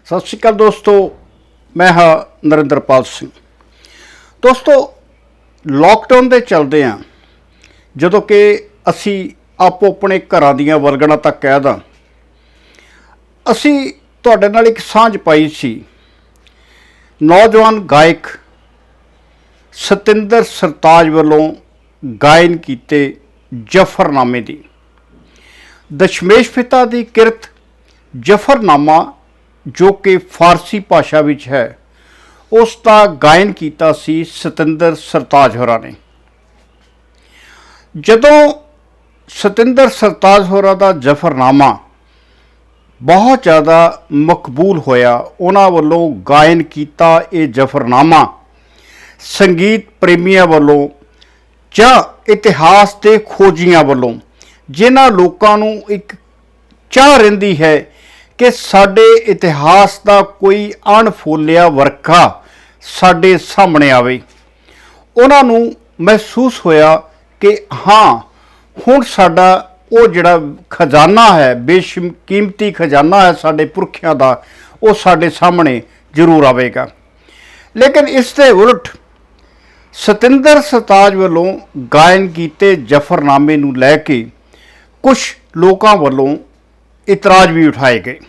सत श्री अकाल दोस्तों, मैं हाँ नरेंद्रपाल सिंह। दोस्तों, लॉकडाउन के चलदे आ जदों कि असी आपो अपने घरां दीयां वलगणां तक कह दा, असी तुहाडे नाल एक सांझ पाई सी नौजवान गायक सतिंदर सरताज वालों गायन कीते जफरनामे दी। दशमेश पिता की किरत जफरनामा जो कि फारसी भाषा विच है, उसका गायन किया सी सतिंदर सरताज होरां ने। जदों सतिंदर सरताज होरां दा जफरनामा बहुत ज़्यादा मकबूल होया, उन्हां वालों गायन किया ये जफरनामा संगीत प्रेमियों वालों जां इतिहास के खोजियां वालों, जिन्हां लोकां नूं एक चाह रहिंदी है कि साडे इतिहास का कोई अणफोलिया वरखा साडे सामने आवे, उन्हां नूं महसूस होया कि हाँ हुण साडा वो जिहड़ा खजाना है, बेशकीमती खजाना है साडे पुरखियां दा, वो साडे सामने जरूर आवेगा। लेकिन इसके उलट सतिंदर सरताज वालों गायन कीते जफरनामे नूं लैके कुछ लोगों वालों इतराज़ भी उठाए गए।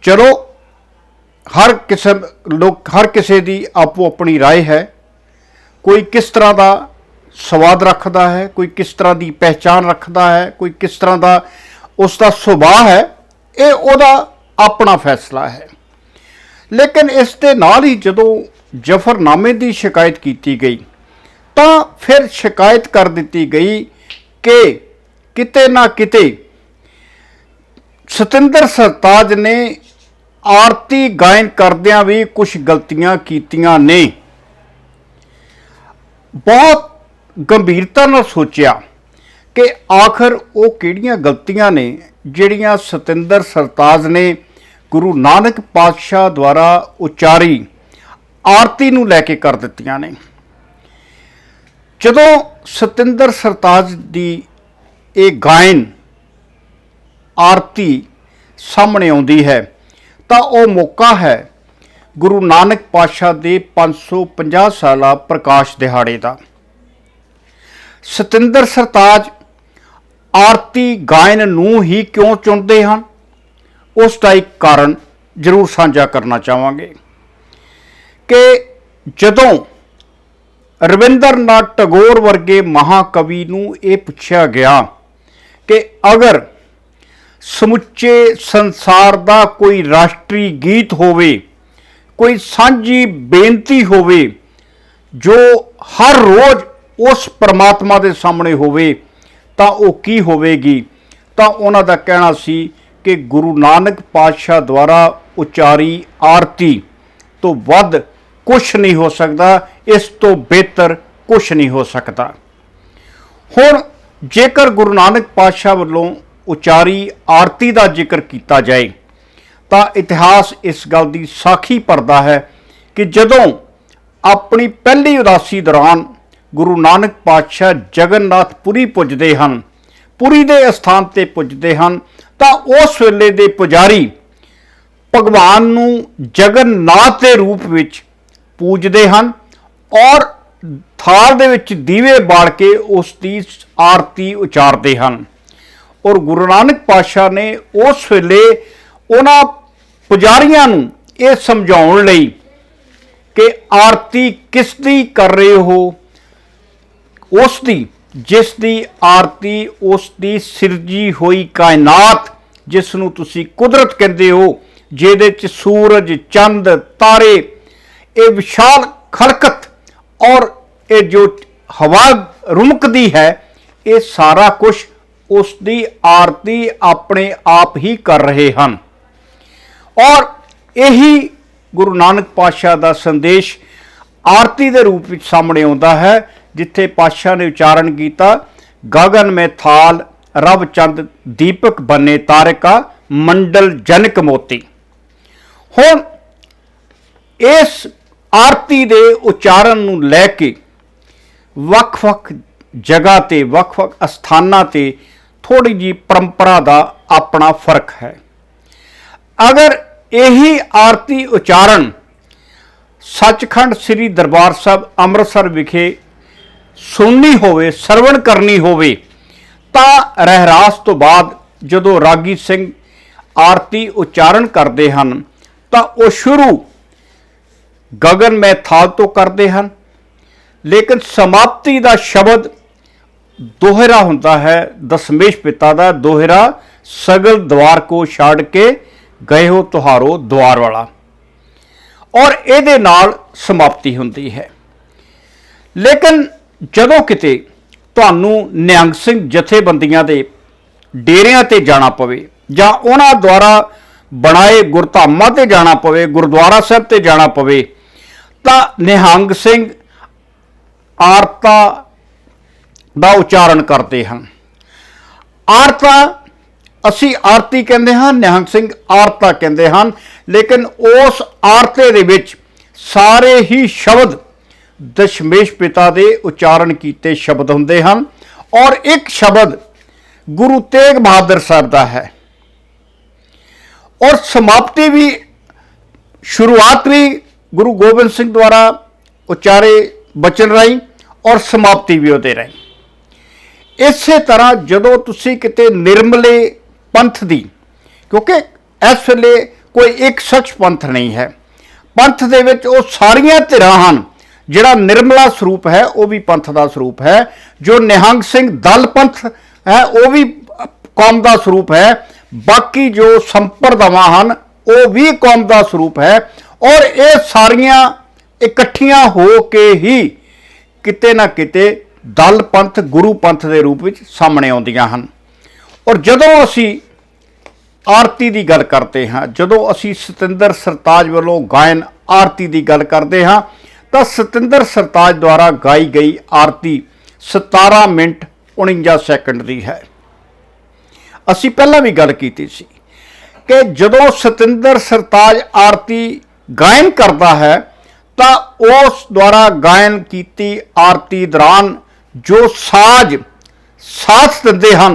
चलो, हर किसी की आपो अपनी राय है, कोई किस तरह का स्वाद रखता है, कोई किस तरह की पहचान रखता है, कोई किस तरह का उसका सुभाव है, ये उहदा अपना फैसला है। लेकिन इसके नाल ही जदों जफरनामे की शिकायत की गई तो फिर शिकायत कर दी गई कि किते ना किते सतिंदर सरताज ने आरती गायन करदियां भी कुछ गलतियां कीतियां ने। बहुत गंभीरता नाल सोचिया कि आखिर वो किहड़ियां गलतियां ने जिहड़ियां सतिंदर सरताज ने गुरु नानक पातशाह द्वारा उचारी आरती नूं लैके कर दित्तियां ने। जदों सतिंदर सरताज दी ये गायन आरती सामने आउंदी है तो वह मौका है गुरु नानक पातशाह के 550 साला प्रकाश दिहाड़े का। सतिंदर सरताज आरती गायन नूं ही क्यों चुनते हैं, उसका एक कारण जरूर साझा करना चाहांगे कि जदों रविंद्रनाथ टैगोर वर्गे महाकवि नूं ये पूछा गया कि अगर समुचे संसार का कोई राष्ट्रीय गीत होवे, कोई सांझी बेनती होवे जो हर रोज़ उस परमात्मा के सामने होवे तो वो की होवेगी, तो उन्हां दा कहना सी कि गुरु नानक पातशाह द्वारा उचारी आरती तो वध कुछ नहीं हो सकता, इस तो बेहतर कुछ नहीं हो सकता। हुण जेकर गुरु नानक पातशाह वालों उचारी आरती का जिक्र किया जाए तो इतिहास इस गल की साखी भरदा है कि जदों अपनी पहली उदासी दौरान गुरु नानक पातशाह जगन्नाथपुरी पुजदे हैं, पुरी के स्थान पर पुजदे हैं, तो उस वेले के पुजारी भगवान नूं जगन्नाथ के रूप में पूजते हैं और थाल दे विच दीवे बाल के उसकी आरती उचारते हैं। और गुरु नानक पातशाह ने उस वेले उन्हां पुजारियां नूं ये समझाउण लई कि आरती किसदी कर रहे हो, उसदी जिसदी आरती उसदी सिरजी हुई कायनात, जिसनूं तुसी कुदरत कहंदे हो, जिहदे च सूरज चंद तारे ये विशाल खलकत और ये जो हवा रुमकदी है, ये सारा कुछ उसकी आरती अपने आप ही कर रहे हैं। और यही गुरु नानक पातशाह का संदेश आरती के रूप में सामने आता है, जिथे पातशाह ने उच्चारण किया, गगन में थाल रब चंद दीपक बने तारका मंडल जनक मोती। हुण इस आरती के उच्चारण नूं लैके वख-वख जगह ते वख-वख स्थानां ते थोड़ी जी परंपरा का अपना फर्क है। अगर यही आरती उचारण सचखंड श्री दरबार साहब ਅੰਮ੍ਰਿਤਸਰ विखे सुननी होवे, सरवण करनी होवे तां रहरास तो बाद जदों रागी सिंह आरती उचारण करते हैं तो वो शुरू गगन में थाल तो करते हैं, लेकिन समाप्ति का शब्द दोहरा होता है। दशमेश पिता का दोहरा, सगल द्वार को छाड़ के गए हो तुहारो द्वार वाला, और ये नाल समाप्ति होती है। लेकिन जदों किते तुहानू निहंग सिंह जथेबंदियां दे डेरियां ते जाना पवे जां उन्हां द्वारा बनाए गुरधामां ते जाना पवे, गुरुद्वारा साहब ते जाना पवे, तां निहंग सिंह आरता ਦਾ ਉਚਾਰਨ करते हैं। आरता असी आरती कहते हैं, निहंग सिंह आरता कहते हैं, लेकिन उस आरते दे विच सारे ही शब्द दशमेश पिता दे उचारण कीते शब्द हुंदे हैं, और एक शब्द गुरु तेग बहादुर साहब का है, और समाप्ति भी, शुरुआत भी गुरु गोबिंद सिंह द्वारा उचारे बचन रही और समाप्ति भी उहदे रही। इसे तरह जदों तुसी किते निर्मले पंथ दी, क्योंकि इस वेले कोई एक सच पंथ नहीं है, पंथ दे विच वो सारियां धिरां हन। जिहड़ा निर्मला स्वरूप है वो भी पंथ का स्वरूप है, जो निहंग सिंह दल पंथ है वो भी कौम का स्वरूप है, बाकी जो संप्रदावां हन वो भी कौम का स्वरूप है, और ये सारियां इकट्ठियां हो के ही किते ना किते दल पंथ गुरु पंथ के रूप में सामने आउंदियां हन। और जदों असी आरती की गल करते हैं, जदों असी सतिंदर सरताज वालों गायन आरती की गल करते हैं, तो सतिंदर सरताज द्वारा गाई गई आरती 17 मिनट 49 सैकंड की है। असी पहला भी गल की सी कि जदों सतिंदर सरताज आरती गायन करता है तो उस द्वारा गायन की आरती दौरान जो साज साथ दिंदे हैं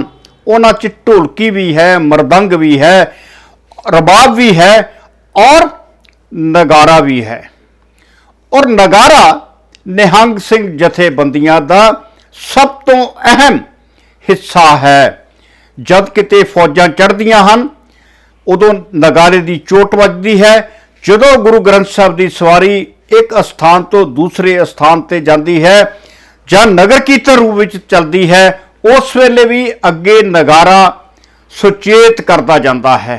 उन्हां च ढोलकी भी है, मरदंग भी है, रबाब भी है और नगारा भी है। और नगारा निहंग सिंह जथेबंदियां दा सब तो अहम हिस्सा है। जद किते फौजां चढ़दियां हन उदों नगारे की चोट वजदी है। जदों गुरु ग्रंथ साहब की सवारी एक स्थान तो दूसरे स्थान ते जाती है जां नगर कीर्तन रूप में चलती है, उस वेले भी अगे नगारा सुचेत करता जाता है।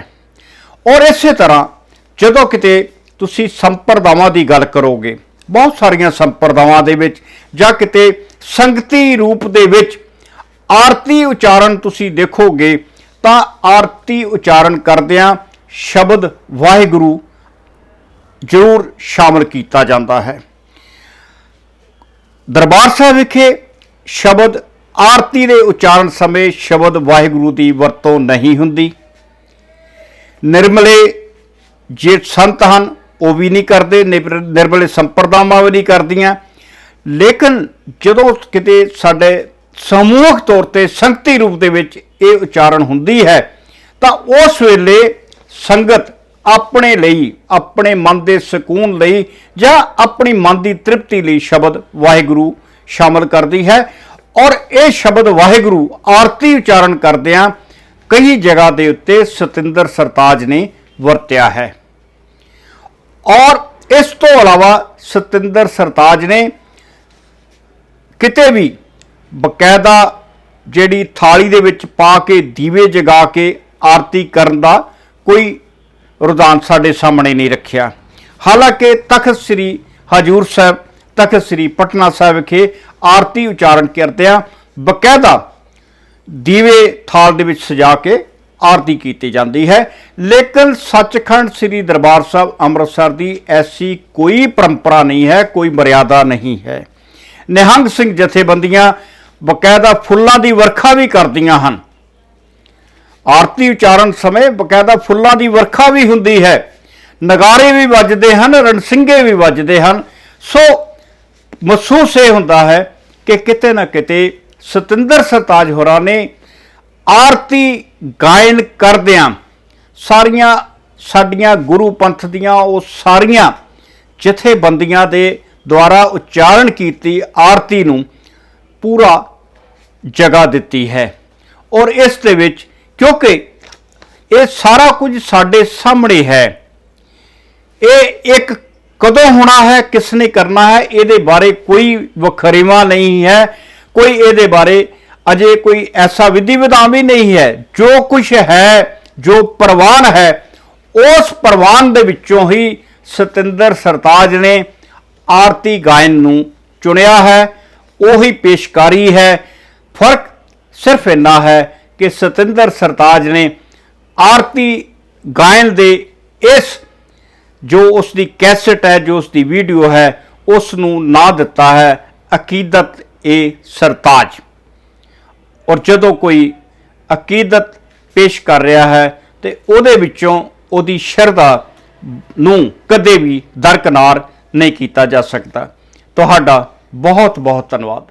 और इस तरह जदों किते तुसी संप्रदावां की गल करोगे, बहुत सारियां संप्रदावां दे विच जां किते संगती रूप दे विच आरती उचारण तुसी देखोगे तां आरती उचारण करदियां शब्द वाहिगुरू जरूर शामिल किया जाता है। दरबार साहब विखे शब्द आरती के उचारण समय शब्द वाहिगुरू की वरतों नहीं हुंदी। निर्मले जे संत हैं वो भी नहीं करते, निर्मले संप्रदावां भी नहीं करदियां, लेकिन जदों किते साडे समूहक तौर पर संगती रूप दे विच ये उचारण हुंदी है तो उस वेले संगत अपने लिए, अपने मन के सुकून लिए या अपनी मन की तृप्ति लिए शब्द वाहिगुरू शामिल करती है। और ये शब्द वाहिगुरू आरती उचारण करदियां कई जगह के उत्ते सतिंदर सरताज ने वरत्या है। और इस तो अलावा सतिंदर सरताज ने किते भी बकायदा जिहड़ी थाली दे विच पा के दीवे जगा के आरती करन दा कोई रुझान साडे सामने नहीं रखिया। हालांकि तख्त श्री हजूर साहब, तख्त श्री पटना साहब विखे आरती उचारण करदिआं बकायदा दीवे थाल दे विच सजा के आरती की जाती है। लेकिन सचखंड श्री दरबार साहब ਅੰਮ੍ਰਿਤਸਰ की ऐसी कोई परंपरा नहीं है, कोई मर्यादा नहीं है। निहंग सिंह जथेबंदियां बकायदा फुल्लां की वर्खा भी करदियां हन। आरती उचारण समय बकायदा फुल्लां की वर्खा भी हुंदी है, नगारे भी वजदे हैं, रणसिंगे भी वजदे हैं। सो महसूस ये हुंदा है कि किते ना किते सतिंदर सरताज होरां ने आरती गायन करदिआं सारियां ਸਾਡੀਆਂ ਗੁਰੂ ਪੰਥ ਦੀਆਂ ਉਹ ਸਾਰੀਆਂ ਜਥੇਬੰਦੀਆਂ ਦੇ ਦੁਆਰਾ ਉਚਾਰਨ ਕੀਤੀ ਆਰਤੀ ਨੂੰ ਪੂਰਾ ਜਗ੍ਹਾ ਦਿੱਤੀ ਹੈ। ਔਰ ਇਸ ਦੇ ਵਿੱਚ ਕਿਉਂਕਿ ਇਹ ਸਾਰਾ ਕੁਝ ਸਾਡੇ ਸਾਹਮਣੇ ਹੈ, ਇਹ ਇੱਕ ਕਦੋਂ ਹੋਣਾ ਹੈ, ਕਿਸ ਨੇ ਕਰਨਾ ਹੈ, ਇਹਦੇ ਬਾਰੇ ਕੋਈ ਵਖਰੇਵਾਂ ਨਹੀਂ ਹੈ, ਕੋਈ ਇਹਦੇ ਬਾਰੇ ਅਜੇ ਕੋਈ ਐਸਾ ਵਿਧੀ ਵਿਧਾਨ ਵੀ ਨਹੀਂ ਹੈ। ਜੋ ਕੁਝ ਹੈ, ਜੋ ਪ੍ਰਵਾਨ ਹੈ, ਉਸ ਪ੍ਰਵਾਨ ਦੇ ਵਿੱਚੋਂ ਹੀ ਸਤਿੰਦਰ ਸਰਤਾਜ ਨੇ ਆਰਤੀ ਗਾਇਨ ਨੂੰ ਚੁਣਿਆ ਹੈ, ਉਹੀ ਪੇਸ਼ਕਾਰੀ ਹੈ। ਫਰਕ ਸਿਰਫ ਇੰਨਾ ਹੈ ਕਿ ਸਤਿੰਦਰ ਸਰਤਾਜ ਨੇ ਆਰਤੀ ਗਾਇਨ ਦੇ ਇਸ ਜੋ ਉਸ ਦੀ ਕੈਸਟ ਹੈ, ਜੋ ਉਸ ਦੀ ਵੀਡੀਓ ਹੈ, ਉਸ ਨੂੰ ਨਾਂ ਦਿੱਤਾ ਹੈ ਅਕੀਦਤ ਏ ਸਰਤਾਜ। ਔਰ ਜਦੋਂ ਕੋਈ ਅਕੀਦਤ ਪੇਸ਼ ਕਰ ਰਿਹਾ ਹੈ ਤੇ ਉਹਦੇ ਵਿੱਚੋਂ ਉਹਦੀ ਸ਼ਰਧਾ ਨੂੰ ਕਦੇ ਵੀ ਦਰਕਨਾਰ ਨਹੀਂ ਕੀਤਾ ਜਾ ਸਕਦਾ। ਤੁਹਾਡਾ ਬਹੁਤ ਬਹੁਤ ਧੰਨਵਾਦ।